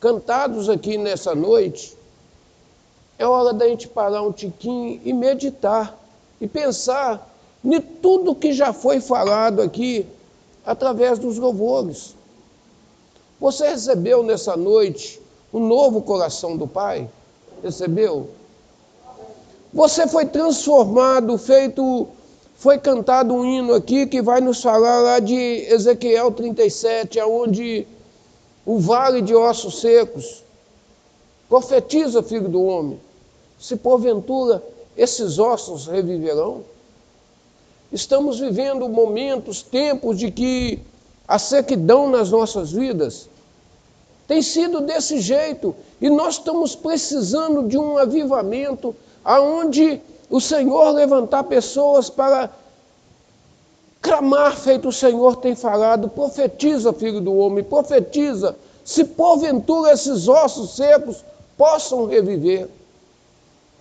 cantados aqui nessa noite, é hora da gente parar um tiquinho e meditar, e pensar em tudo que já foi falado aqui, através dos louvores. Você recebeu nessa noite um novo coração do Pai? Recebeu? Você foi transformado, foi cantado um hino aqui que vai nos falar lá de Ezequiel 37, onde o vale de ossos secos. Profetiza, filho do homem, se porventura esses ossos reviverão. Estamos vivendo momentos, tempos de que a sequidão nas nossas vidas tem sido desse jeito, e nós estamos precisando de um avivamento, aonde o Senhor levantar pessoas para clamar, feito o Senhor tem falado. Profetiza, filho do homem, profetiza, se porventura esses ossos secos possam reviver.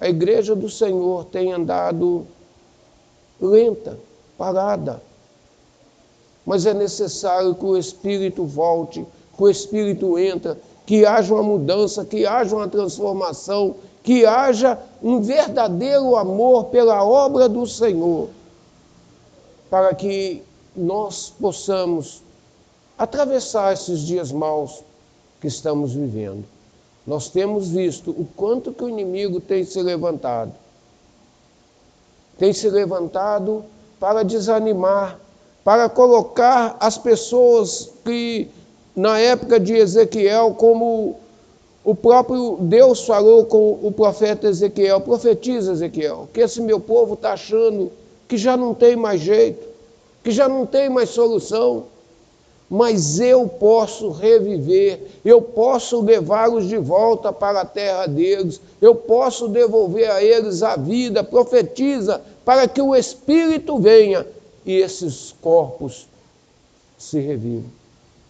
A igreja do Senhor tem andado lenta, parada, mas é necessário que o Espírito volte, que o Espírito entre, que haja uma mudança, que haja uma transformação, que haja um verdadeiro amor pela obra do Senhor, para que nós possamos atravessar esses dias maus que estamos vivendo. Nós temos visto o quanto que o inimigo tem se levantado. Tem se levantado para desanimar, para colocar as pessoas que, na época de Ezequiel, como o próprio Deus falou com o profeta Ezequiel, profetiza, Ezequiel, que esse meu povo está achando que já não tem mais jeito, que já não tem mais solução, mas eu posso reviver, eu posso levá-los de volta para a terra deles, eu posso devolver a eles a vida. Profetiza para que o Espírito venha e esses corpos se revivam.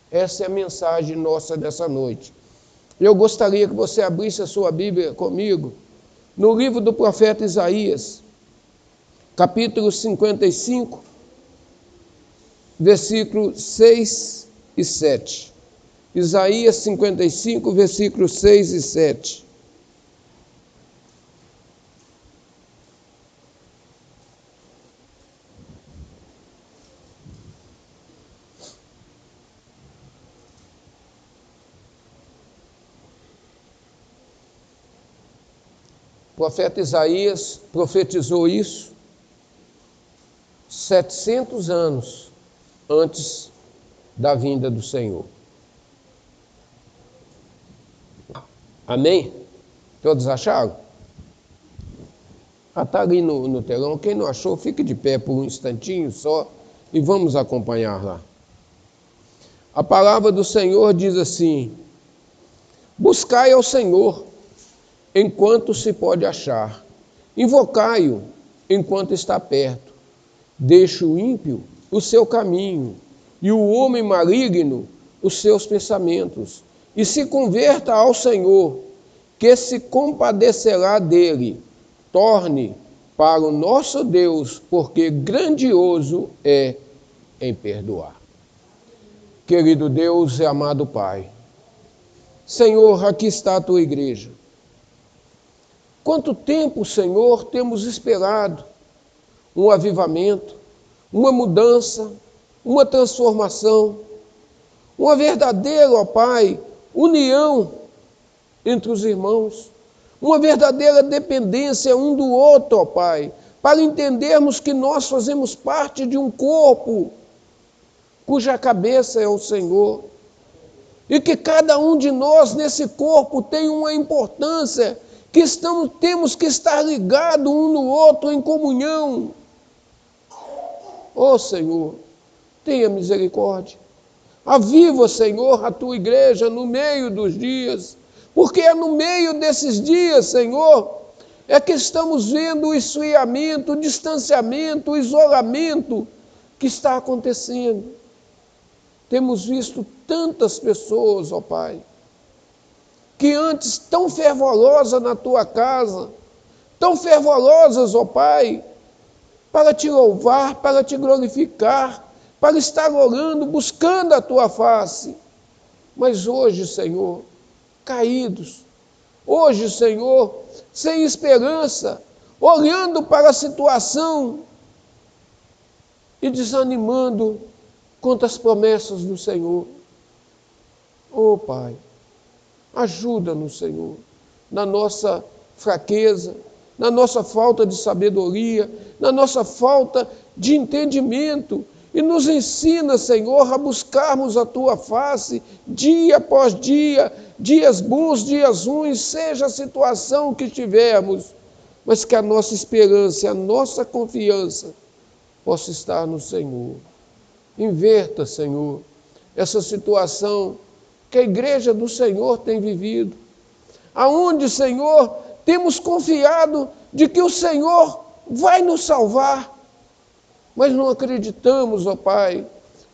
Essa é a mensagem nossa dessa noite. Eu gostaria que você abrisse a sua Bíblia comigo, no livro do profeta Isaías, capítulo 55, versículos 6 e 7. Isaías 55, versículos 6 e 7. O profeta Isaías profetizou isso 700 anos antes da vinda do Senhor. Amém? Todos acharam? Está ali no telão. Quem não achou, fique de pé por um instantinho só e vamos acompanhar lá. A palavra do Senhor diz assim: buscai ao Senhor enquanto se pode achar, invocai-o enquanto está perto. Deixe o ímpio o seu caminho e o homem maligno os seus pensamentos, e se converta ao Senhor, que se compadecerá dele. Torne para o nosso Deus, porque grandioso é em perdoar. Querido Deus e amado Pai, Senhor, aqui está a tua igreja. Quanto tempo, Senhor, temos esperado um avivamento, uma mudança, uma transformação, uma verdadeira, ó Pai, união entre os irmãos, uma verdadeira dependência um do outro, ó Pai, para entendermos que nós fazemos parte de um corpo cuja cabeça é o Senhor, e que cada um de nós nesse corpo tem uma importância, que temos que estar ligados um no outro em comunhão. Ó Senhor, tenha misericórdia. Aviva, Senhor, a tua igreja no meio dos dias, porque é no meio desses dias, Senhor, é que estamos vendo o esfriamento, o distanciamento, o isolamento que está acontecendo. Temos visto tantas pessoas, ó Pai, que antes tão fervorosas na tua casa, tão fervorosas, ó Pai, para te louvar, para te glorificar, para estar orando, buscando a tua face. Mas hoje, Senhor, caídos. Hoje, Senhor, sem esperança, olhando para a situação e desanimando contra as promessas do Senhor. Oh, Pai, ajuda-nos, Senhor, na nossa fraqueza, na nossa falta de sabedoria, na nossa falta de entendimento, e nos ensina, Senhor, a buscarmos a Tua face dia após dia, dias bons, dias ruins, seja a situação que tivermos, mas que a nossa esperança e a nossa confiança possa estar no Senhor. Inverta, Senhor, essa situação que a igreja do Senhor tem vivido, aonde, Senhor, temos confiado de que o Senhor vai nos salvar, mas não acreditamos, ó Pai,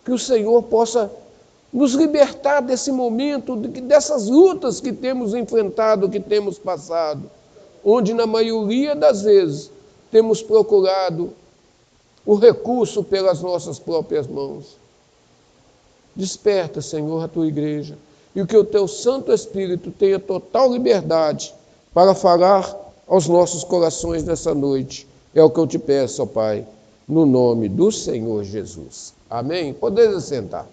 que o Senhor possa nos libertar desse momento, dessas lutas que temos enfrentado, que temos passado, onde na maioria das vezes temos procurado o recurso pelas nossas próprias mãos. Desperta, Senhor, a Tua igreja, e que o Teu Santo Espírito tenha total liberdade para falar aos nossos corações nessa noite. É o que eu te peço, ó Pai, no nome do Senhor Jesus. Amém? Podeis assentar.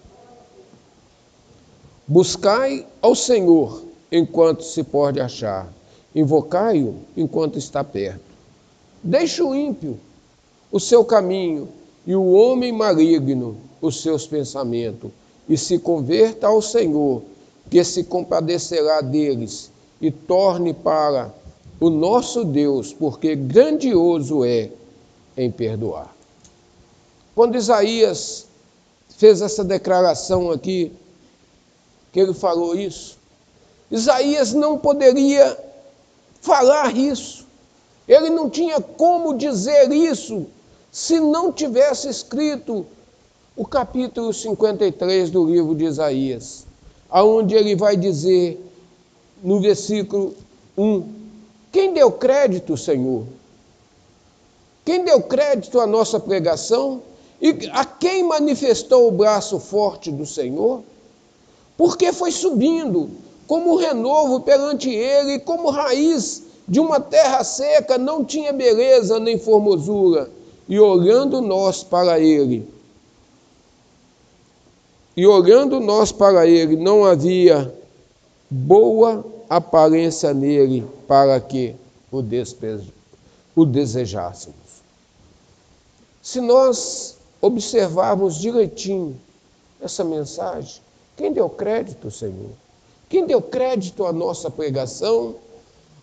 Buscai ao Senhor enquanto se pode achar, invocai-o enquanto está perto. Deixe o ímpio o seu caminho e o homem maligno os seus pensamentos, e se converta ao Senhor, que se compadecerá deles, e torne para o nosso Deus, porque grandioso é em perdoar. Quando Isaías fez essa declaração aqui, que ele falou isso, Isaías não poderia falar isso, ele não tinha como dizer isso, se não tivesse escrito o capítulo 53 do livro de Isaías, aonde ele vai dizer, no versículo 1, quem deu crédito, Senhor? Quem deu crédito à nossa pregação? E a quem manifestou o braço forte do Senhor? Porque foi subindo como renovo perante ele, como raiz de uma terra seca, não tinha beleza nem formosura, e olhando nós para ele, não havia boa aparência nele para que o desejássemos. Se nós observarmos direitinho essa mensagem, quem deu crédito, Senhor? Quem deu crédito à nossa pregação?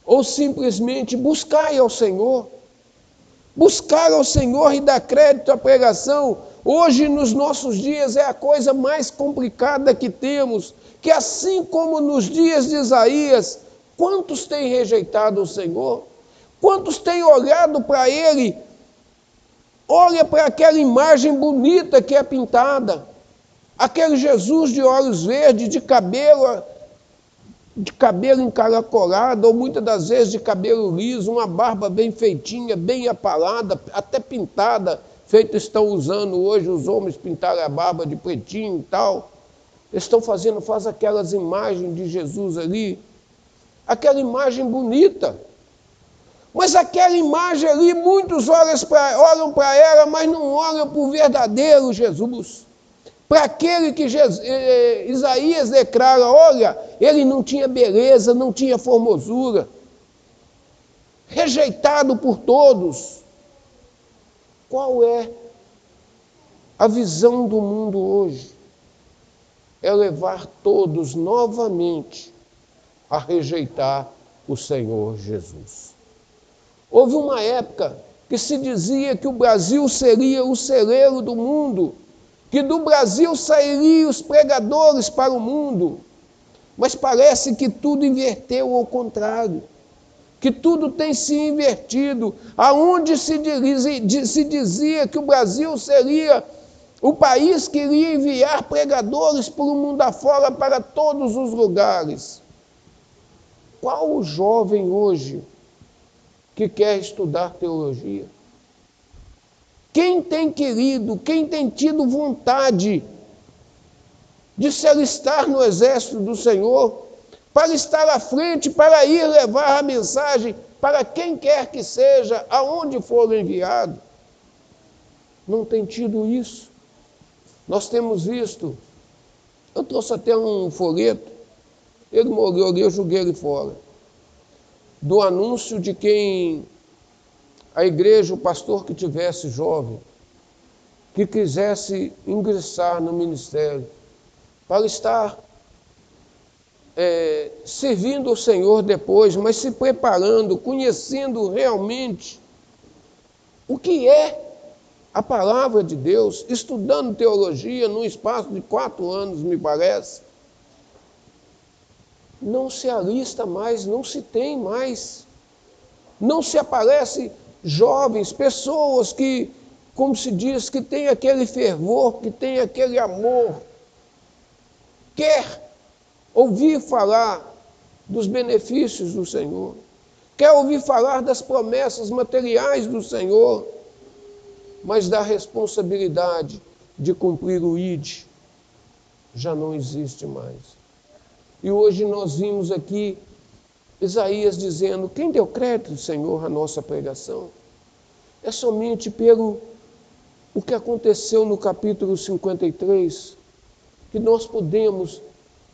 Ou simplesmente buscai ao Senhor? Buscar ao Senhor e dar crédito à pregação, hoje nos nossos dias é a coisa mais complicada que temos, que assim como nos dias de Isaías, quantos têm rejeitado o Senhor? Quantos têm olhado para Ele? Olha para aquela imagem bonita que é pintada, aquele Jesus de olhos verdes, de cabelo encaracolado, ou muitas das vezes de cabelo liso, uma barba bem feitinha, bem apalada, até pintada, feito estão usando hoje os homens pintarem a barba de pretinho e tal. Eles estão faz aquelas imagens de Jesus ali, aquela imagem bonita. Mas aquela imagem ali, muitos olham para ela, mas não olham para o verdadeiro Jesus. Para aquele que Isaías declara, olha, ele não tinha beleza, não tinha formosura, rejeitado por todos. Qual é a visão do mundo hoje? É levar todos novamente a rejeitar o Senhor Jesus. Houve uma época que se dizia que o Brasil seria o celeiro do mundo, que do Brasil sairiam os pregadores para o mundo, mas parece que tudo inverteu ao contrário, que tudo tem se invertido, aonde se dizia que o Brasil seria o país que iria enviar pregadores pelo mundo afora para todos os lugares. Qual o jovem hoje que quer estudar teologia? Quem tem querido, quem tem tido vontade de se alistar no exército do Senhor, para estar à frente, para ir levar a mensagem para quem quer que seja, aonde for enviado. Não tem tido isso. Nós temos visto. Eu trouxe até um folheto, ele morreu, eu joguei ele fora, do anúncio de quem a igreja, o pastor que tivesse jovem, que quisesse ingressar no ministério, para estar servindo ao Senhor depois, mas se preparando, conhecendo realmente o que é a palavra de Deus, estudando teologia num espaço de 4 anos, me parece. Não se alista mais, não se tem mais. Não se aparece jovens, pessoas que, como se diz, que tem aquele fervor, que tem aquele amor, quer ouvir falar dos benefícios do Senhor, quer ouvir falar das promessas materiais do Senhor, mas da responsabilidade de cumprir o ID já não existe mais. E hoje nós vimos aqui Isaías dizendo: quem deu crédito, Senhor, à nossa pregação? É somente pelo o que aconteceu no capítulo 53 que nós podemos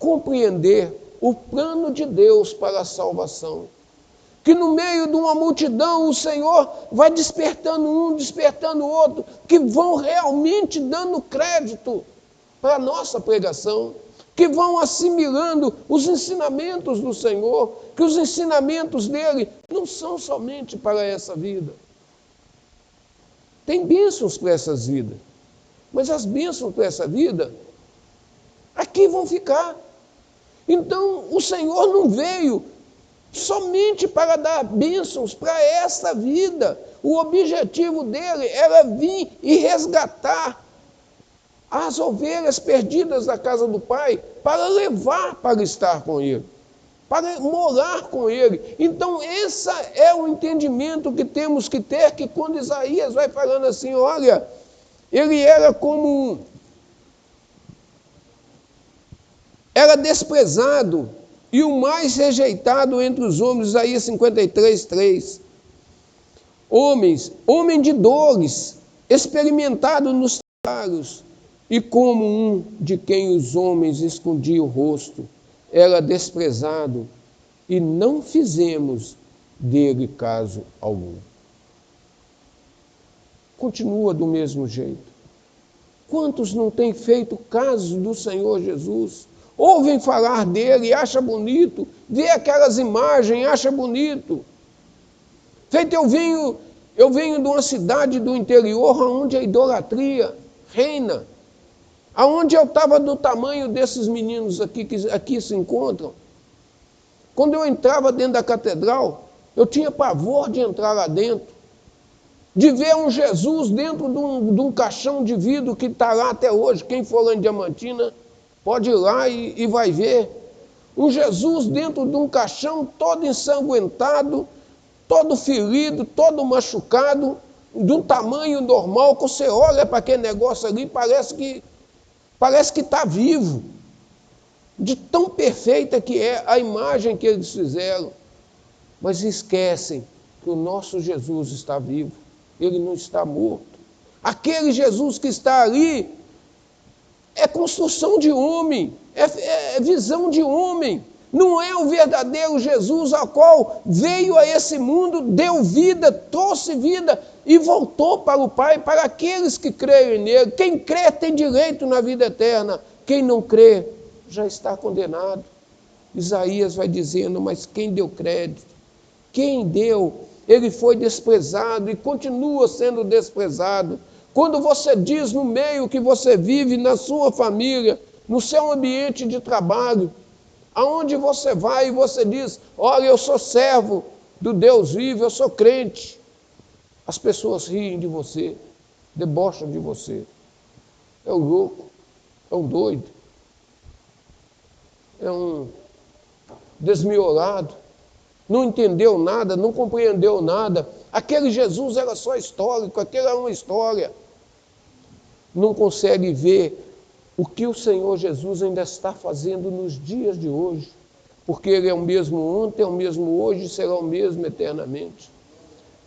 compreender o plano de Deus para a salvação. Que no meio de uma multidão o Senhor vai despertando um, despertando outro, que vão realmente dando crédito para a nossa pregação, que vão assimilando os ensinamentos do Senhor, que os ensinamentos dele não são somente para essa vida. Tem bênçãos para essas vidas, mas as bênçãos para essa vida aqui vão ficar. Então o Senhor não veio somente para dar bênçãos para essa vida. O objetivo dele era vir e resgatar as ovelhas perdidas da casa do Pai, para levar para estar com ele, para morar com ele. Então esse é o entendimento que temos que ter, que quando Isaías vai falando assim, olha, ele era como... era desprezado e o mais rejeitado entre os homens, Isaías 53, 3. Homem de dores, experimentado nos trabalhos, e como um de quem os homens escondiam o rosto, era desprezado, e não fizemos dele caso algum. Continua do mesmo jeito. Quantos não têm feito caso do Senhor Jesus? Ouvem falar dele, acha bonito, vê aquelas imagens, acha bonito. Feito, eu venho de uma cidade do interior onde a idolatria reina, aonde eu estava do tamanho desses meninos aqui que aqui se encontram. Quando eu entrava dentro da catedral, eu tinha pavor de entrar lá dentro, de ver um Jesus dentro de um caixão de vidro que está lá até hoje. Quem for lá em Diamantina pode ir lá e vai ver. Um Jesus dentro de um caixão todo ensanguentado, todo ferido, todo machucado, de um tamanho normal, que você olha para aquele negócio ali, parece que está vivo. De tão perfeita que é a imagem que eles fizeram. Mas esquecem que o nosso Jesus está vivo. Ele não está morto. Aquele Jesus que está ali é construção de homem, é visão de homem. Não é o verdadeiro Jesus ao qual veio a esse mundo, deu vida, trouxe vida e voltou para o Pai, para aqueles que creem nele. Quem crê tem direito na vida eterna. Quem não crê já está condenado. Isaías vai dizendo, mas quem deu crédito? Quem deu? Ele foi desprezado e continua sendo desprezado. Quando você diz no meio que você vive, na sua família, no seu ambiente de trabalho, aonde você vai e você diz, olha, eu sou servo do Deus vivo, eu sou crente. As pessoas riem de você, debocham de você. É um louco, é um doido, é um desmiolado, não entendeu nada, não compreendeu nada. Aquele Jesus era só histórico, aquela era uma história. Não consegue ver o que o Senhor Jesus ainda está fazendo nos dias de hoje. porque Ele é o mesmo ontem, é o mesmo hoje e será o mesmo eternamente.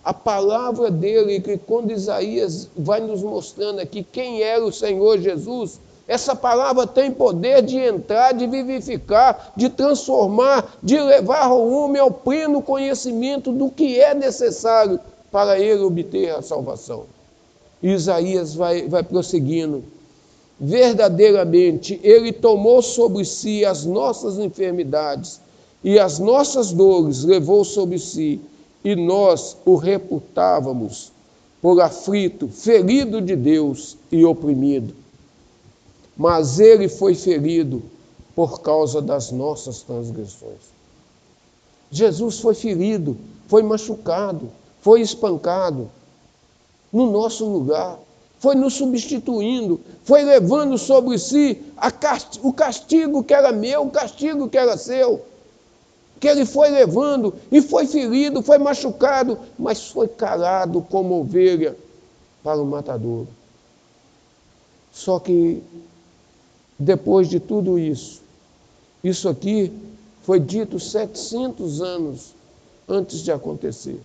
A palavra dele, que quando Isaías vai nos mostrando aqui quem era o Senhor Jesus, essa palavra tem poder de entrar, de vivificar, de transformar, de levar o homem ao pleno conhecimento do que é necessário para ele obter a salvação. E Isaías vai prosseguindo. Verdadeiramente, ele tomou sobre si as nossas enfermidades e as nossas dores levou sobre si, e nós o reputávamos por aflito, ferido de Deus e oprimido. Mas ele foi ferido por causa das nossas transgressões. Jesus foi ferido, foi machucado, foi espancado no nosso lugar. Foi nos substituindo, foi levando sobre si o castigo que era meu, o castigo que era seu. Que ele foi levando e foi ferido, foi machucado, mas foi calado como ovelha para o matadouro. Só que depois de tudo isso, isso aqui foi dito 700 anos antes de acontecer.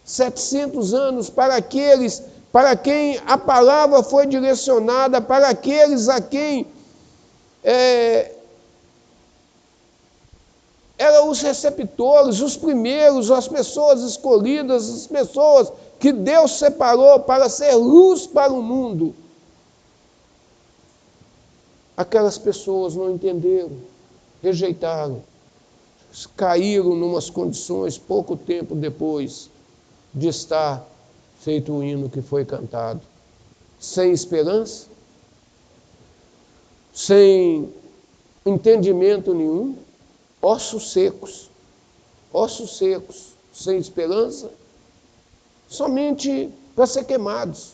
700 anos para aqueles para quem a palavra foi direcionada, para aqueles a quem eram os receptores, os primeiros, as pessoas escolhidas, as pessoas que Deus separou para ser luz para o mundo. Aquelas pessoas não entenderam, rejeitaram, caíram em umas condições pouco tempo depois de estar feito o hino que foi cantado, sem esperança, sem entendimento nenhum, ossos secos, sem esperança, somente para ser queimados.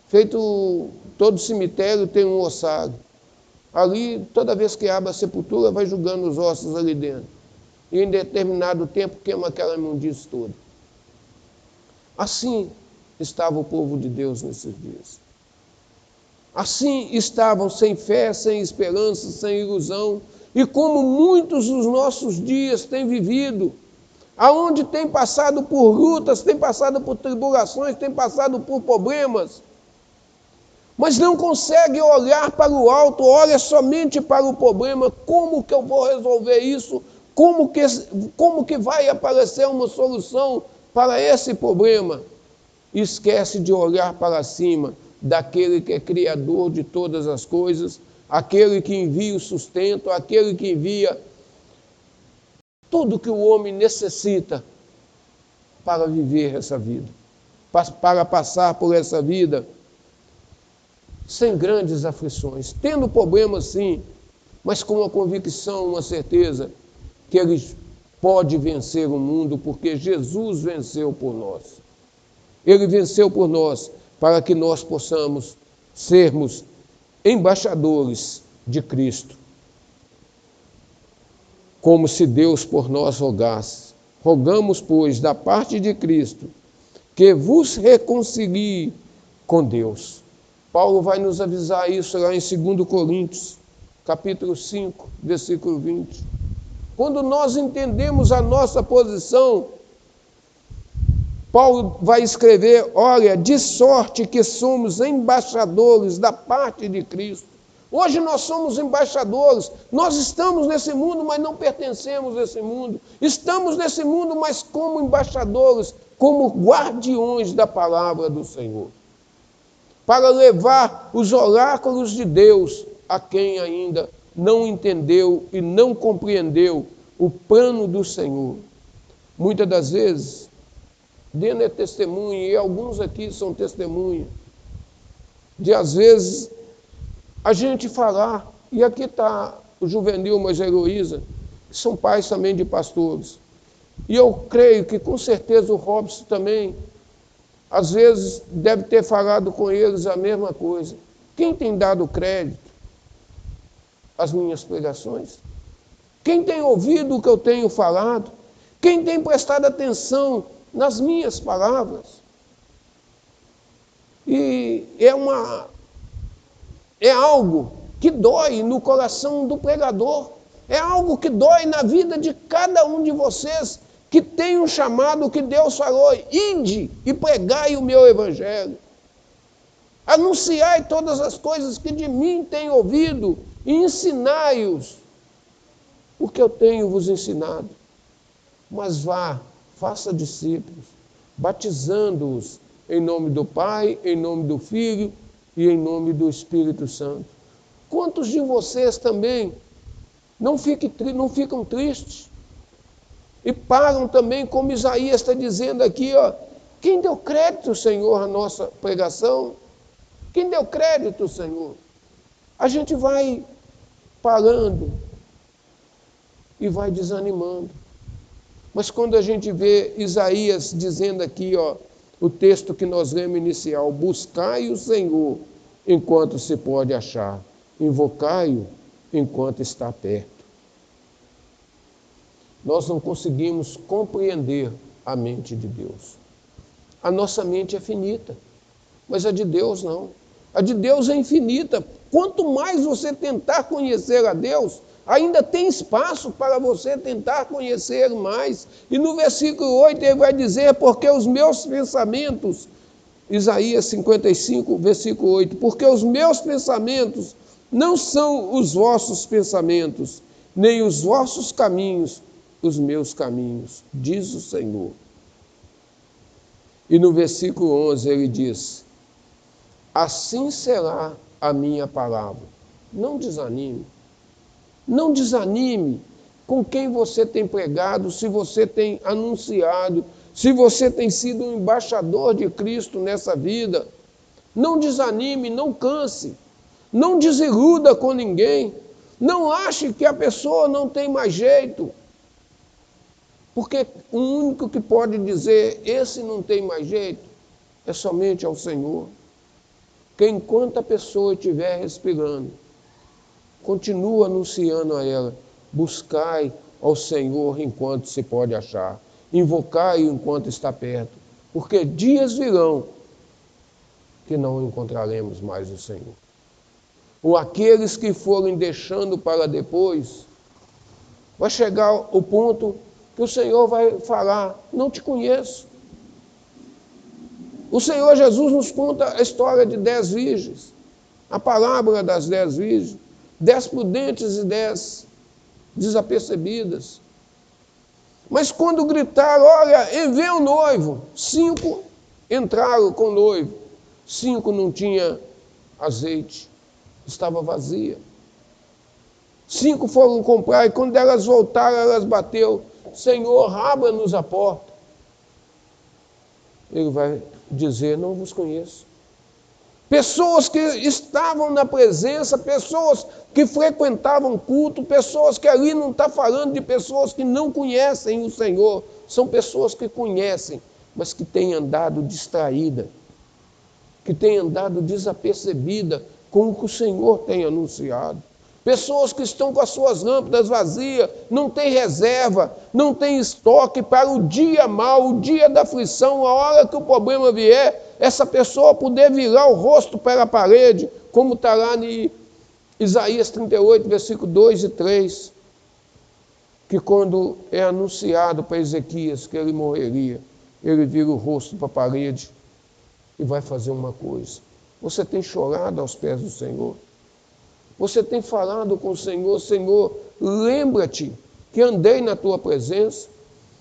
Feito todo cemitério tem um ossário. Ali, toda vez que abre a sepultura, vai jogando os ossos ali dentro. E em determinado tempo queima aquela imundície toda. Assim estava o povo de Deus nesses dias. Assim estavam sem fé, sem esperança, sem ilusão. E como muitos dos nossos dias têm vivido, aonde têm passado por lutas, têm passado por tribulações, têm passado por problemas, mas não conseguem olhar para o alto, olha somente para o problema. Como que eu vou resolver isso? Como que vai aparecer uma solução para esse problema? Esquece de olhar para cima daquele que é criador de todas as coisas, aquele que envia o sustento, aquele que envia tudo que o homem necessita para viver essa vida, para passar por essa vida sem grandes aflições, tendo problemas sim, mas com uma convicção, uma certeza que ele pode vencer o mundo, porque Jesus venceu por nós. Ele venceu por nós, para que nós possamos sermos embaixadores de Cristo. Como se Deus por nós rogasse. Rogamos, pois, da parte de Cristo, que vos reconcilie com Deus. Paulo vai nos avisar isso lá em 2 Coríntios, capítulo 5, versículo 20. Quando nós entendemos a nossa posição, Paulo vai escrever, olha, de sorte que somos embaixadores da parte de Cristo. Hoje nós somos embaixadores, nós estamos nesse mundo, mas não pertencemos a esse mundo. Estamos nesse mundo, mas como embaixadores, como guardiões da palavra do Senhor. Para levar os oráculos de Deus a quem ainda não entendeu e não compreendeu o plano do Senhor. Muitas das vezes, Dena é testemunha, e alguns aqui são testemunha, de às vezes a gente falar, e aqui está o Juvenil, mas a Heloísa, que são pais também de pastores, e eu creio que com certeza o Robson também, às vezes deve ter falado com eles a mesma coisa. Quem tem dado crédito às minhas pregações? Quem tem ouvido o que eu tenho falado? Quem tem prestado atenção nas minhas palavras? E é algo que dói no coração do pregador. É algo que dói na vida de cada um de vocês que tem um chamado que Deus falou: ide e pregai o meu evangelho. Anunciai todas as coisas que de mim têm ouvido e ensinai-os, porque eu tenho vos ensinado. Mas vá, faça discípulos, batizando-os em nome do Pai, em nome do Filho e em nome do Espírito Santo. Quantos de vocês também não ficam tristes e param também, como Isaías está dizendo aqui, ó, quem deu crédito, Senhor, à nossa pregação? Quem deu crédito, Senhor? A gente vai parando e vai desanimando. Mas quando a gente vê Isaías dizendo aqui, ó, o texto que nós lemos inicial: buscai o Senhor enquanto se pode achar, invocai-o enquanto está perto. Nós não conseguimos compreender a mente de Deus. A nossa mente é finita, mas a de Deus não. A de Deus é infinita. Quanto mais você tentar conhecer a Deus, ainda tem espaço para você tentar conhecer mais. E no versículo 8 ele vai dizer: porque os meus pensamentos, Isaías 55, versículo 8, porque os meus pensamentos não são os vossos pensamentos, nem os vossos caminhos os meus caminhos, diz o Senhor. E no versículo 11 ele diz: assim será a minha palavra. Não desanime. Não desanime com quem você tem pregado, se você tem anunciado, se você tem sido um embaixador de Cristo nessa vida. Não desanime, não canse, não desiluda com ninguém, não ache que a pessoa não tem mais jeito, porque o único que pode dizer esse não tem mais jeito é somente ao Senhor. Que enquanto a pessoa estiver respirando, continua anunciando a ela: buscai ao Senhor enquanto se pode achar, invocai-o enquanto está perto, porque dias virão que não encontraremos mais o Senhor. Ou aqueles que forem deixando para depois, vai chegar o ponto que o Senhor vai falar: não te conheço. O Senhor Jesus nos conta a história de 10 virgens, a parábola das 10 virgens, 10 prudentes e 10 desapercebidas. Mas quando gritaram: olha, envia o noivo, 5 entraram com o noivo, 5 não tinham azeite, estava vazia. 5 foram comprar, e quando elas voltaram, elas bateu: Senhor, abra-nos a porta. Ele vai dizer: não vos conheço. Pessoas que estavam na presença, pessoas que frequentavam culto, pessoas que ali não está falando de pessoas que não conhecem o Senhor, são pessoas que conhecem, mas que têm andado distraída, que têm andado desapercebida com o que o Senhor tem anunciado. Pessoas que estão com as suas lâmpadas vazias, não têm reserva, não têm estoque para o dia mau, o dia da aflição, a hora que o problema vier, essa pessoa poder virar o rosto para a parede, como está lá em Isaías 38, versículo 2 e 3, que quando é anunciado para Ezequias que ele morreria, ele vira o rosto para a parede e vai fazer uma coisa. Você tem chorado aos pés do Senhor? Você tem falado com o Senhor: Senhor, lembra-te que andei na tua presença?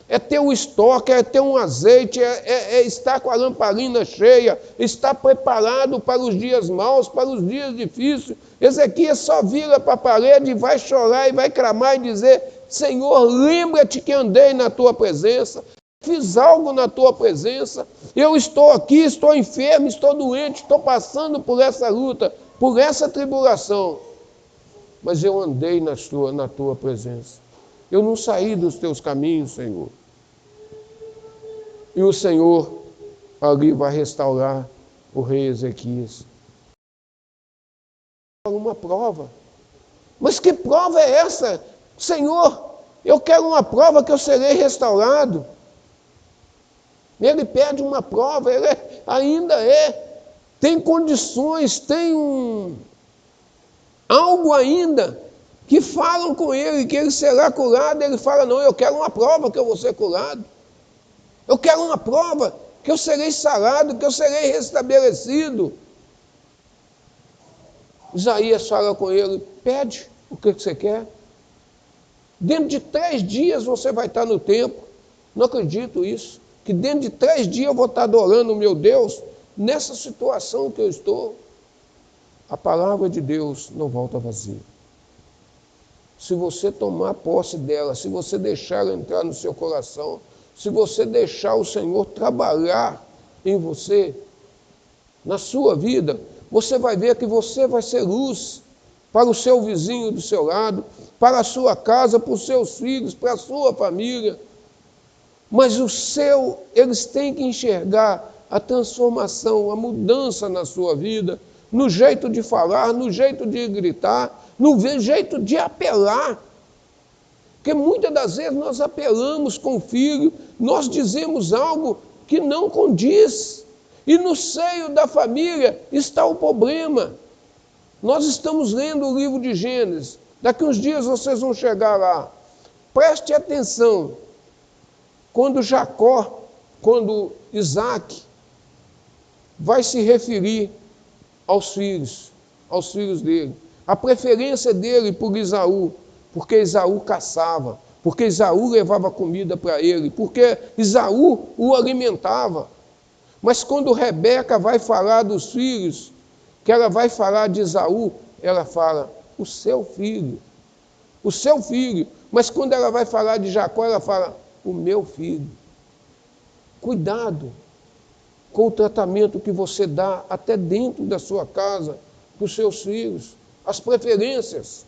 É ter um estoque, é ter um azeite, é estar com a lamparina cheia, estar preparado para os dias maus, para os dias difíceis. Ezequias só vira para a parede e vai chorar e vai clamar e dizer: Senhor, lembra-te que andei na tua presença, fiz algo na tua presença, eu estou aqui, estou enfermo, estou doente, estou passando por essa luta, por essa tribulação, mas eu andei na tua presença. Eu não saí dos teus caminhos, Senhor. E o Senhor ali vai restaurar o rei Ezequias. Uma prova. Mas que prova é essa? Senhor, eu quero uma prova que eu serei restaurado. Ele pede uma prova, ele ainda tem condições, tem algo ainda que falam com ele que ele será curado, ele fala, não, eu quero uma prova que eu vou ser curado. Eu quero uma prova que eu serei sarado, que eu serei restabelecido. Isaías fala com ele, pede o que você quer. Dentro de 3 dias você vai estar no templo. Não acredito isso. Que dentro de 3 dias eu vou estar adorando o meu Deus nessa situação que eu estou. A palavra de Deus não volta vazia. Se você tomar posse dela, se você deixar ela entrar no seu coração, se você deixar o Senhor trabalhar em você, na sua vida, você vai ver que você vai ser luz para o seu vizinho do seu lado, para a sua casa, para os seus filhos, para a sua família. Mas eles têm que enxergar a transformação, a mudança na sua vida, no jeito de falar, no jeito de gritar, no jeito de apelar. Porque muitas das vezes nós apelamos com o filho, nós dizemos algo que não condiz. E no seio da família está o problema. Nós estamos lendo o livro de Gênesis. Daqui uns dias vocês vão chegar lá. Preste atenção. Quando Isaac vai se referir aos filhos dele. A preferência dele por Esaú, porque Esaú caçava, porque Esaú levava comida para ele, porque Esaú o alimentava. Mas quando Rebeca vai falar dos filhos, que ela vai falar de Esaú, ela fala, o seu filho. Mas quando ela vai falar de Jacó, ela fala, o meu filho. Cuidado com o tratamento que você dá até dentro da sua casa para os seus filhos, as preferências.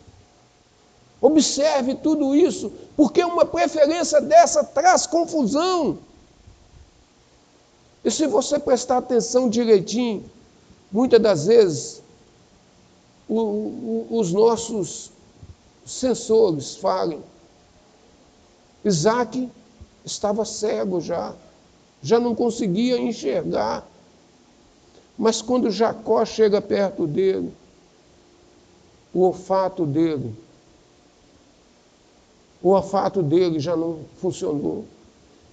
Observe tudo isso, porque uma preferência dessa traz confusão. E se você prestar atenção direitinho, muitas das vezes, os nossos sensores falam, Isaac estava cego já não conseguia enxergar. Mas quando Jacó chega perto dele, o olfato dele já não funcionou.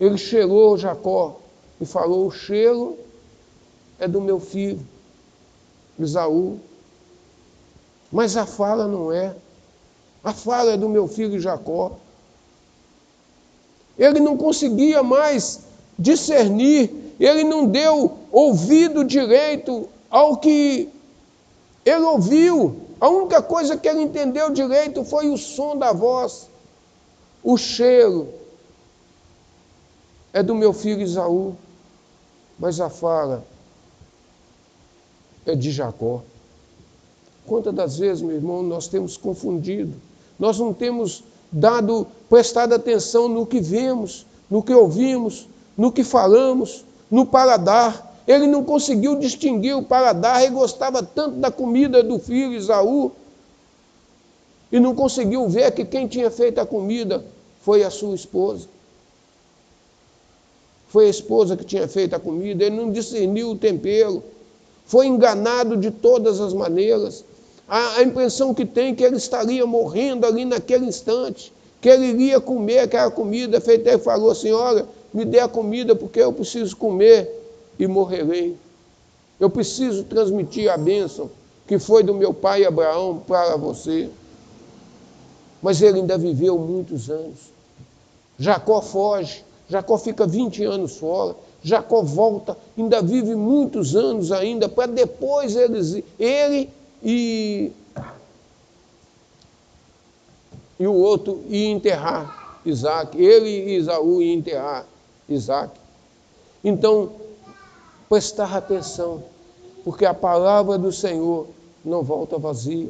Ele cheirou Jacó e falou, o cheiro é do meu filho, Esaú. Mas a fala não é. A fala é do meu filho Jacó. Ele não conseguia mais discernir, ele não deu ouvido direito ao que ele ouviu. A única coisa que ele entendeu direito foi o som da voz. O cheiro é do meu filho Esaú, mas a fala é de Jacó. Quantas das vezes, meu irmão, nós temos confundido, nós não temos prestado atenção no que vemos, no que ouvimos, no que falamos, no paladar. Ele não conseguiu distinguir o paladar, ele gostava tanto da comida do filho Esaú, e não conseguiu ver que quem tinha feito a comida foi a sua esposa. Foi a esposa que tinha feito a comida, ele não discerniu o tempero, foi enganado de todas as maneiras. A impressão que tem é que ele estaria morrendo ali naquele instante, que ele iria comer aquela comida, feito ele falou assim, olha, me dê a comida porque eu preciso comer e morrerei. Eu preciso transmitir a bênção que foi do meu pai Abraão para você. Mas ele ainda viveu muitos anos. Jacó foge, Jacó fica 20 anos fora, Jacó volta, ainda vive muitos anos ainda, para depois ele e o outro ir enterrar Isaac, ele e Esaú ir enterrar Isaac. Então, prestar atenção, porque a palavra do Senhor não volta vazia.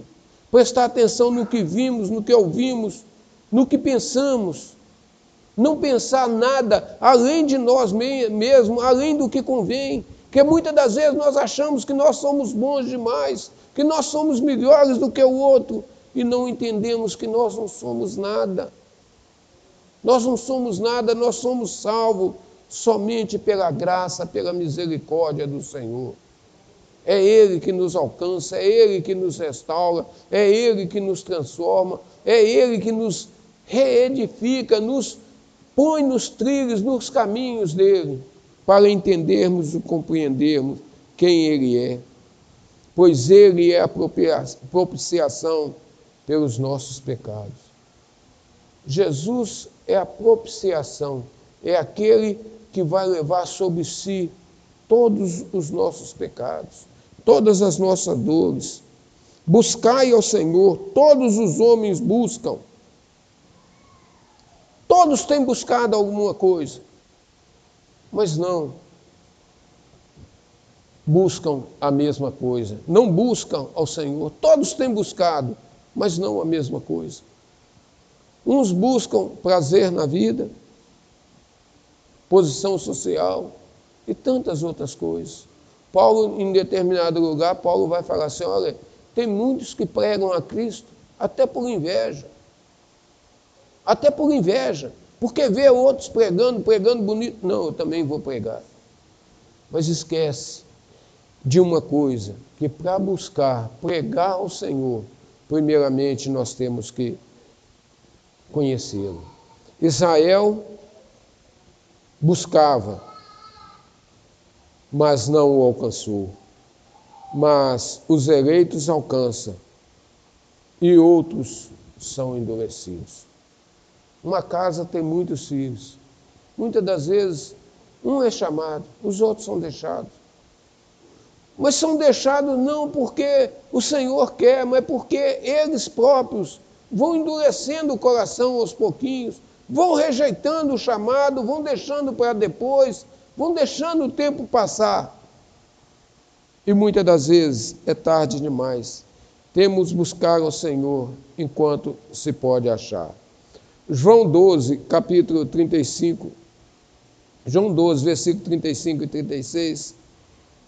Prestar atenção no que vimos, no que ouvimos, no que pensamos. Não pensar nada além de nós mesmos, além do que convém. Porque muitas das vezes nós achamos que nós somos bons demais, que nós somos melhores do que o outro, e não entendemos que nós não somos nada. Nós não somos nada, nós somos salvos somente pela graça, pela misericórdia do Senhor. É Ele que nos alcança, é Ele que nos restaura, é Ele que nos transforma. é Ele que nos reedifica, nos põe nos trilhos, nos caminhos dele, para entendermos e compreendermos quem Ele é. Pois Ele é a propiciação pelos nossos pecados. Jesus é a propiciação, é aquele que vai levar sobre si todos os nossos pecados, todas as nossas dores. Buscai ao Senhor, todos os homens buscam. Todos têm buscado alguma coisa, mas não buscam a mesma coisa, não buscam ao Senhor. Todos têm buscado, mas não a mesma coisa. Uns buscam prazer na vida, posição social e tantas outras coisas. Paulo, em determinado lugar, Paulo vai falar assim, olha, tem muitos que pregam a Cristo até por inveja. Até por inveja, porque vê outros pregando bonito. Não, eu também vou pregar. Mas esquece de uma coisa, que para buscar, pregar ao Senhor, primeiramente nós temos que conhecê-lo. Israel buscava, mas não o alcançou. Mas os eleitos alcançam e outros são endurecidos. Uma casa tem muitos filhos. Muitas das vezes, um é chamado, os outros são deixados. Mas são deixados não porque o Senhor quer, mas porque eles próprios vão endurecendo o coração aos pouquinhos, vão rejeitando o chamado, vão deixando para depois, vão deixando o tempo passar. E muitas das vezes é tarde demais. Temos que buscar ao Senhor enquanto se pode achar. João 12, capítulo 35, João 12, versículo 35 e 36,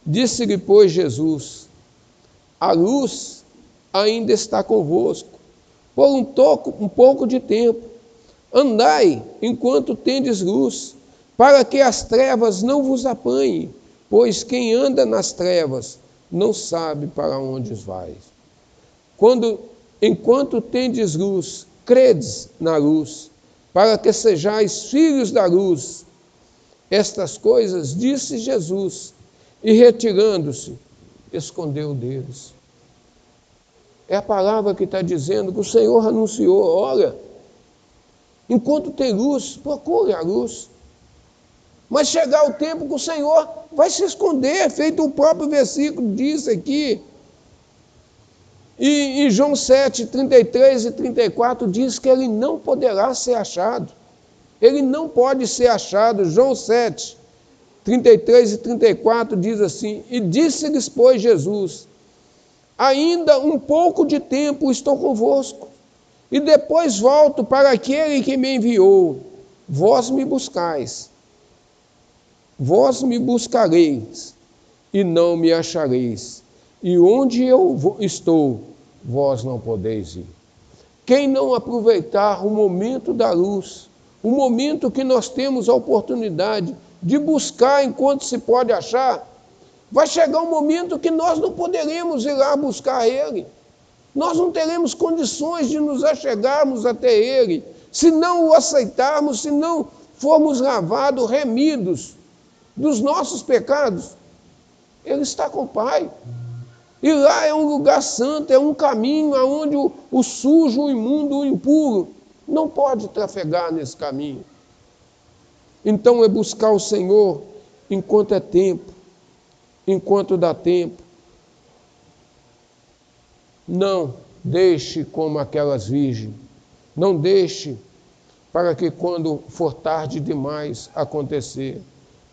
disse-lhe, pois, Jesus, a luz ainda está convosco, por um pouco de tempo. Andai enquanto tendes luz, para que as trevas não vos apanhem, pois quem anda nas trevas não sabe para onde vai. Enquanto tendes luz, credes na luz, para que sejais filhos da luz. Estas coisas disse Jesus, e retirando-se, escondeu deles. É a palavra que está dizendo que o Senhor anunciou, olha, enquanto tem luz, procure a luz. Mas chegar o tempo que o Senhor vai se esconder, feito o próprio versículo diz aqui. E em João 7, 33 e 34 diz que ele não poderá ser achado. Ele não pode ser achado. João 7, 33 e 34 diz assim, e disse-lhes, pois, Jesus, ainda um pouco de tempo estou convosco, e depois volto para aquele que me enviou. Vós me buscais, vós me buscareis, e não me achareis. E onde eu estou, vós não podeis ir. Quem não aproveitar o momento da luz, o momento que nós temos a oportunidade de buscar enquanto se pode achar, vai chegar um momento que nós não poderemos ir lá buscar Ele. Nós não teremos condições de nos achegarmos até Ele, se não o aceitarmos, se não formos lavados, remidos dos nossos pecados. Ele está com o Pai. E lá é um lugar santo, é um caminho onde o sujo, o imundo, o impuro não pode trafegar nesse caminho. Então é buscar o Senhor enquanto é tempo, enquanto dá tempo. Não deixe como aquelas virgens, não deixe para que quando for tarde demais acontecer,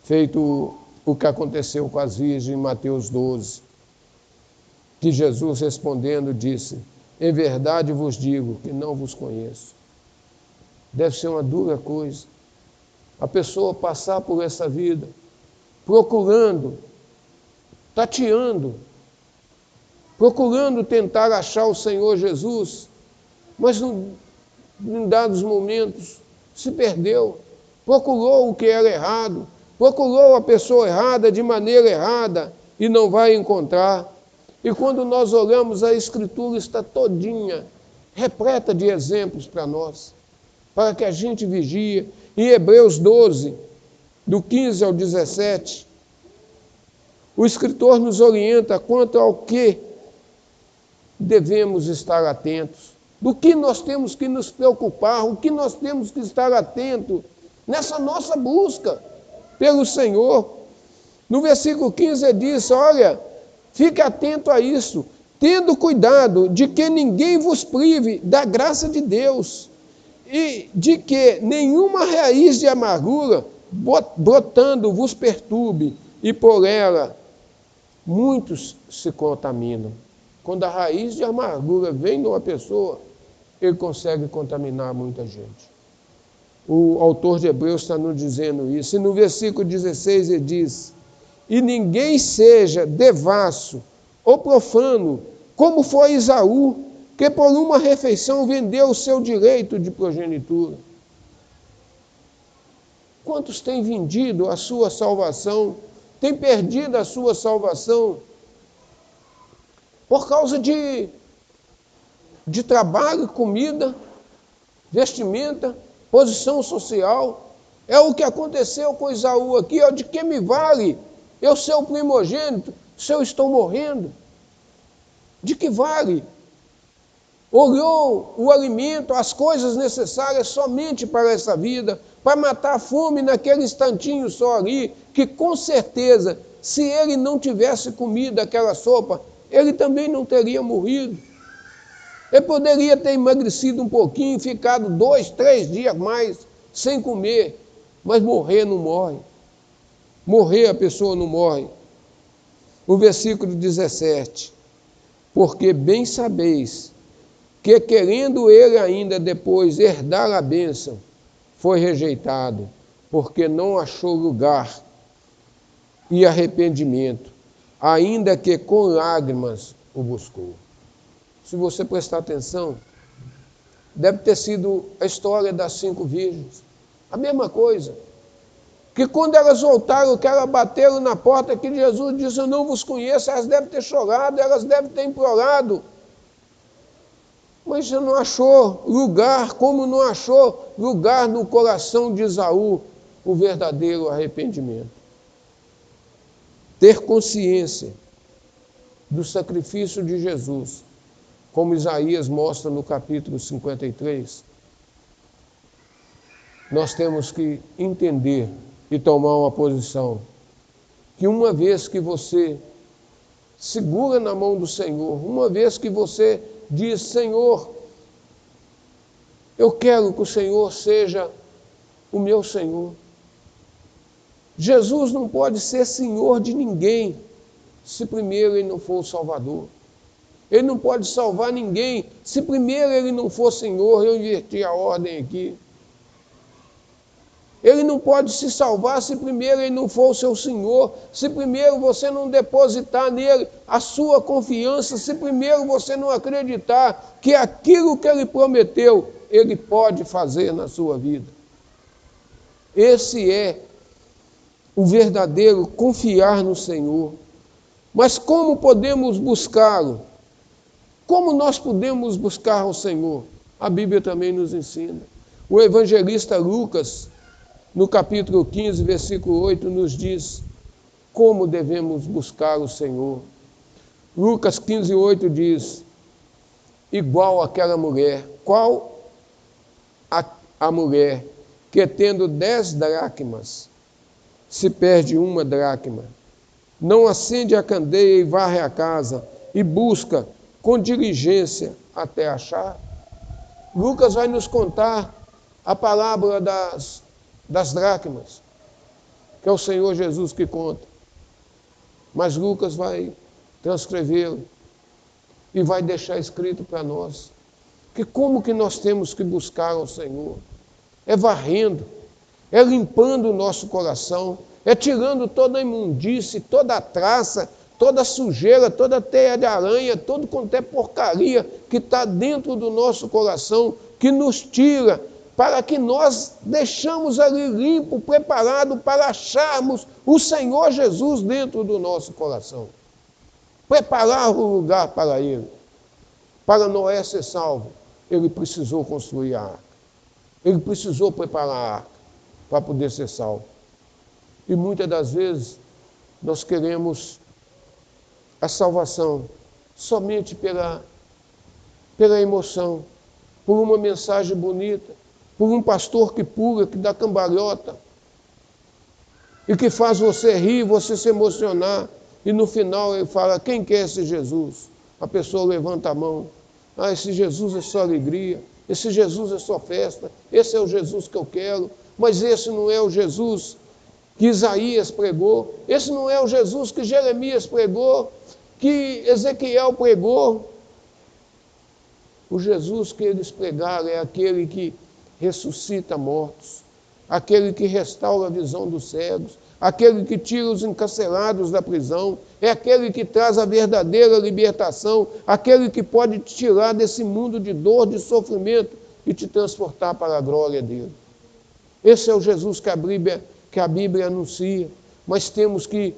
feito o que aconteceu com as virgens em Mateus 12, que Jesus respondendo disse, em verdade vos digo que não vos conheço. Deve ser uma dura coisa a pessoa passar por essa vida, procurando, tateando, procurando tentar achar o Senhor Jesus, mas em dados momentos se perdeu, procurou o que era errado, procurou a pessoa errada de maneira errada e não vai encontrar. E quando nós olhamos, a Escritura está todinha repleta de exemplos para nós, para que a gente vigie. Em Hebreus 12, do 15 ao 17, o escritor nos orienta quanto ao que devemos estar atentos, do que nós temos que nos preocupar, o que nós temos que estar atento nessa nossa busca pelo Senhor. No versículo 15 ele diz, olha, fique atento a isso, tendo cuidado de que ninguém vos prive da graça de Deus, e de que nenhuma raiz de amargura brotando vos perturbe, e por ela muitos se contaminam. Quando a raiz de amargura vem numa pessoa, ele consegue contaminar muita gente. O autor de Hebreus está nos dizendo isso. E no versículo 16 ele diz, e ninguém seja devasso ou profano, como foi Esaú, que por uma refeição vendeu o seu direito de progenitura. Quantos têm vendido a sua salvação, têm perdido a sua salvação, por causa de trabalho, comida, vestimenta, posição social? É o que aconteceu com Esaú aqui, ó, de que me vale eu ser o primogênito se eu estou morrendo? De que vale? Olhou o alimento, as coisas necessárias somente para essa vida, para matar a fome naquele instantinho só ali, que com certeza, se ele não tivesse comido aquela sopa, ele também não teria morrido. Ele poderia ter emagrecido um pouquinho, ficado 2, 3 dias mais sem comer, mas morrer não morre. Morrer a pessoa não morre. O versículo 17, porque bem sabeis que querendo ele ainda depois herdar a bênção, foi rejeitado, porque não achou lugar e arrependimento, ainda que com lágrimas o buscou. Se você prestar atenção, deve ter sido a história das 5 virgens. A mesma coisa. Que quando elas voltaram, que elas bateram na porta, que Jesus disse, eu não vos conheço, elas devem ter chorado, elas devem ter implorado. Mas já não achou lugar, como não achou lugar no coração de Esaú, o verdadeiro arrependimento. Ter consciência do sacrifício de Jesus, como Isaías mostra no capítulo 53, nós temos que entender e tomar uma posição, que uma vez que você segura na mão do Senhor, uma vez que você diz, Senhor, eu quero que o Senhor seja o meu Senhor. Jesus não pode ser Senhor de ninguém, se primeiro ele não for o Salvador. Ele não pode salvar ninguém, se primeiro ele não for Senhor. Eu inverti a ordem aqui. Ele não pode se salvar se primeiro ele não for o seu Senhor, se primeiro você não depositar nele a sua confiança, se primeiro você não acreditar que aquilo que ele prometeu, ele pode fazer na sua vida. Esse é o verdadeiro confiar no Senhor. Mas como podemos buscá-lo? Como nós podemos buscar o Senhor? A Bíblia também nos ensina. O evangelista Lucas, no capítulo 15, versículo 8, nos diz como devemos buscar o Senhor. Lucas 15, 8 diz, igual àquela mulher, qual a mulher que tendo 10 dracmas, se perde 1 dracma, não acende a candeia e varre a casa, e busca com diligência até achar? Lucas vai nos contar a parábola das dracmas, que é o Senhor Jesus que conta. Mas Lucas vai transcrevê-lo e vai deixar escrito para nós que como que nós temos que buscar ao Senhor? É varrendo, é limpando o nosso coração, é tirando toda a imundície, toda a traça, toda a sujeira, toda a teia de aranha, todo quanto é porcaria que está dentro do nosso coração, que nos tira, para que nós deixamos ali limpo, preparado para acharmos o Senhor Jesus dentro do nosso coração. Preparar o lugar para Ele, para Noé ser salvo, ele precisou construir a arca. Ele precisou preparar a arca para poder ser salvo. E muitas das vezes nós queremos a salvação somente pela emoção, por uma mensagem bonita, por um pastor que pula, que dá cambalhota, e que faz você rir, você se emocionar, e no final ele fala: quem quer esse Jesus? A pessoa levanta a mão: ah, esse Jesus é só alegria, esse Jesus é só festa, esse é o Jesus que eu quero. Mas esse não é o Jesus que Isaías pregou, esse não é o Jesus que Jeremias pregou, que Ezequiel pregou. O Jesus que eles pregaram é aquele que ressuscita mortos, aquele que restaura a visão dos cegos, aquele que tira os encarcerados da prisão, é aquele que traz a verdadeira libertação, aquele que pode te tirar desse mundo de dor, de sofrimento e te transportar para a glória dele. Esse é o Jesus que a Bíblia anuncia, mas temos que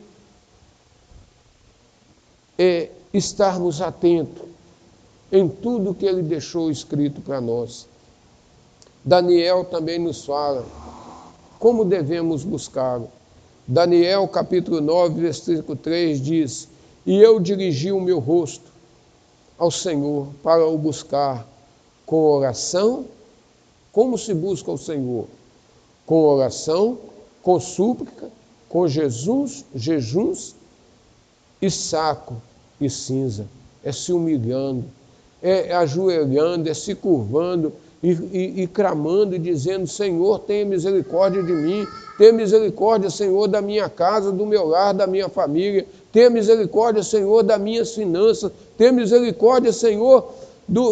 estarmos atentos em tudo que ele deixou escrito para nós. Daniel também nos fala como devemos buscá-lo. Daniel capítulo 9, versículo 3 diz: e eu dirigi o meu rosto ao Senhor para o buscar com oração. Como se busca o Senhor? Com oração, com súplica, com jejuns e saco e cinza. É se humilhando, é ajoelhando, é se curvando e clamando e dizendo: Senhor, tenha misericórdia de mim, tenha misericórdia, Senhor, da minha casa, do meu lar, da minha família, tenha misericórdia, Senhor, das minhas finanças, tenha misericórdia, Senhor,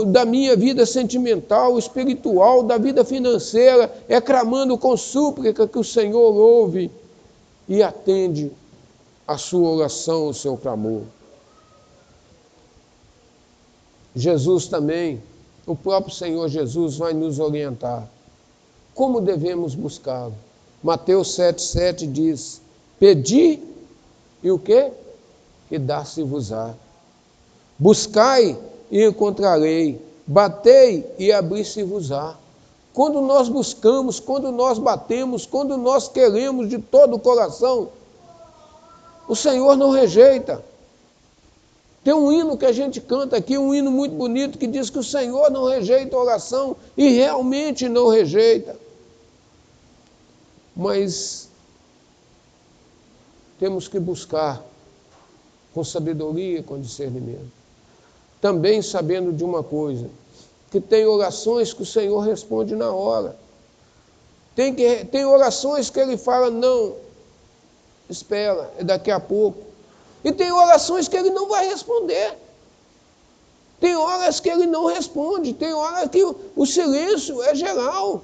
da minha vida sentimental, espiritual, da vida financeira. É clamando com súplica que o Senhor ouve e atende a sua oração, o seu clamor. Jesus também, o próprio Senhor Jesus vai nos orientar. Como devemos buscá-lo? Mateus 7,7 diz: pedi e o quê? E dar-se-vos-á. Buscai e encontrarei, batei e abrir-se-vos-á. Quando nós buscamos, quando nós batemos, quando nós queremos de todo o coração, o Senhor não rejeita. Tem um hino que a gente canta aqui, um hino muito bonito, que diz que o Senhor não rejeita a oração, e realmente não rejeita. Mas temos que buscar com sabedoria, com discernimento. Também sabendo de uma coisa, que tem orações que o Senhor responde na hora. Tem orações que Ele fala: não, espera, é daqui a pouco. E tem orações que Ele não vai responder. Tem horas que Ele não responde, tem horas que o silêncio é geral.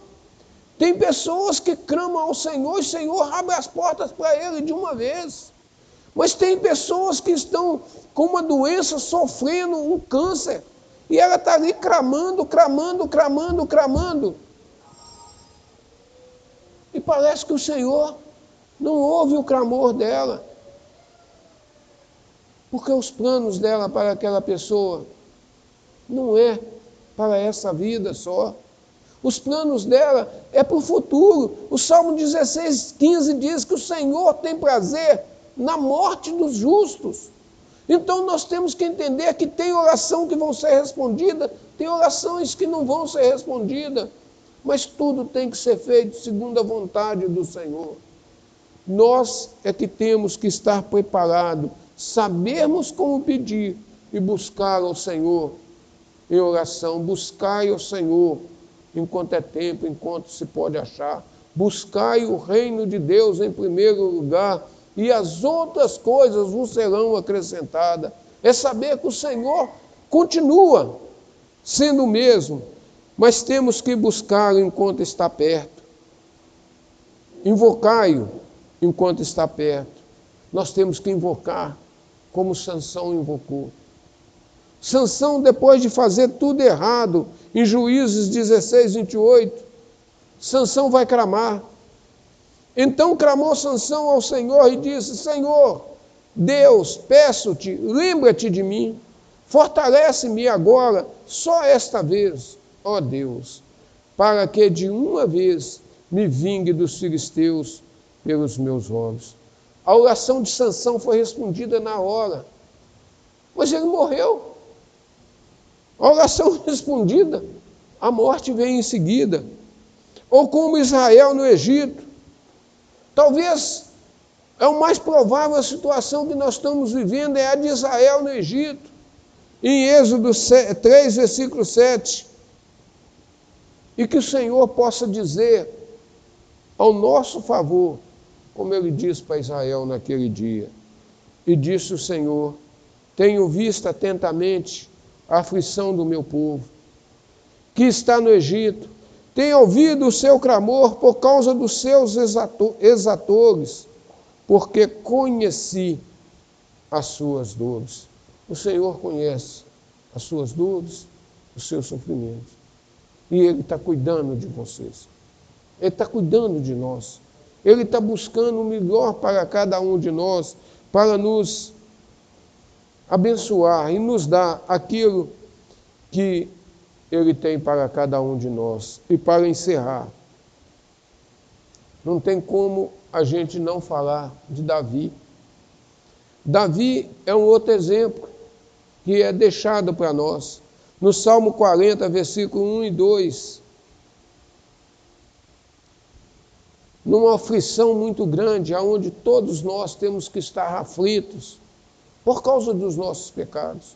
Tem pessoas que clamam ao Senhor, e o Senhor abre as portas para ele de uma vez. Mas tem pessoas que estão com uma doença, sofrendo um câncer, e ela está ali clamando. E parece que o Senhor não ouve o clamor dela. Porque os planos dela para aquela pessoa não é para essa vida só. Os planos dela é para o futuro. O Salmo 16,15 diz que o Senhor tem prazer na morte dos justos. Então nós temos que entender que tem oração que vão ser respondida, tem orações que não vão ser respondidas, mas tudo tem que ser feito segundo a vontade do Senhor. Nós é que temos que estar preparados, sabermos como pedir e buscar ao Senhor em oração. Buscai ao Senhor enquanto é tempo, enquanto se pode achar. Buscai o reino de Deus em primeiro lugar, e as outras coisas vos serão acrescentadas. É saber que o Senhor continua sendo o mesmo, mas temos que buscá-lo enquanto está perto. Invocai-o enquanto está perto. Nós temos que invocar como Sansão invocou. Sansão, depois de fazer tudo errado, em Juízes 16:28, Sansão vai clamar. Então clamou Sansão ao Senhor e disse: Senhor, Deus, peço-te, lembra-te de mim, fortalece-me agora, só esta vez, ó Deus, para que de uma vez me vingue dos filisteus pelos meus olhos. A oração de Sansão foi respondida na hora, mas ele morreu. A oração respondida, a morte vem em seguida. Ou como Israel no Egito. Talvez é o mais provável a situação que nós estamos vivendo, é a de Israel no Egito. Em Êxodo 3, versículo 7. E que o Senhor possa dizer ao nosso favor, como ele disse para Israel naquele dia. E disse o Senhor: tenho visto atentamente a aflição do meu povo, que está no Egito. Tenho ouvido o seu clamor por causa dos seus exatores, porque conheci as suas dores. O Senhor conhece as suas dores, os seus sofrimentos. E Ele está cuidando de vocês. Ele está cuidando de nós. Ele está buscando o melhor para cada um de nós, para nos abençoar e nos dar aquilo que Ele tem para cada um de nós. E para encerrar, não tem como a gente não falar de Davi. Davi é um outro exemplo que é deixado para nós. No Salmo 40, versículo 1 e 2, numa aflição muito grande, aonde todos nós temos que estar aflitos por causa dos nossos pecados.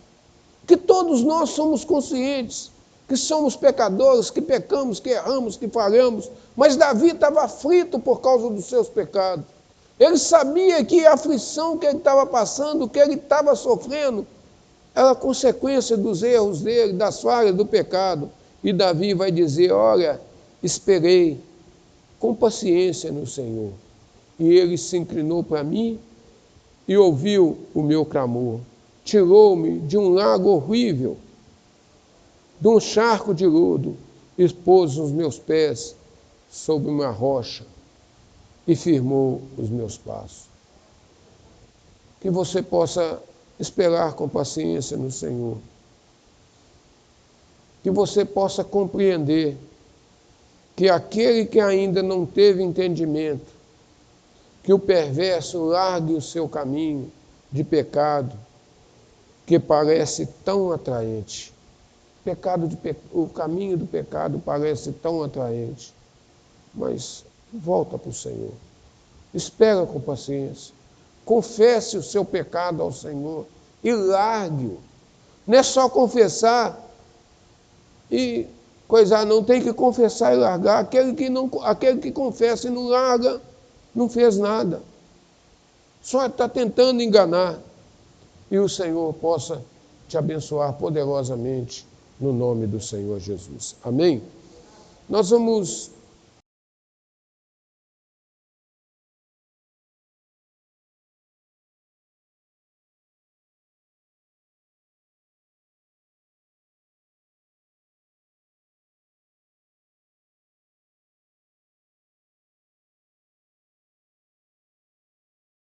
Que todos nós somos conscientes que somos pecadores, que pecamos, que erramos, que falhamos, mas Davi estava aflito por causa dos seus pecados. Ele sabia que a aflição que ele estava passando, que ele estava sofrendo, era consequência dos erros dele, das falhas, do pecado. E Davi vai dizer: olha, esperei com paciência no Senhor, e Ele se inclinou para mim e ouviu o meu clamor. Tirou-me de um lago horrível, de um charco de lodo, e pôs os meus pés sobre uma rocha e firmou os meus passos. Que você possa esperar com paciência no Senhor. Que você possa compreender que aquele que ainda não teve entendimento, que o perverso largue o seu caminho de pecado, que parece tão atraente. O caminho do pecado parece tão atraente, mas volta para o Senhor. Espera com paciência. Confesse o seu pecado ao Senhor e largue-o. Não é só confessar e coisar, não, tem que confessar e largar. Aquele que confessa e não larga, não fez nada. Só está tentando enganar. E o Senhor possa te abençoar poderosamente no nome do Senhor Jesus. Amém? Nós vamos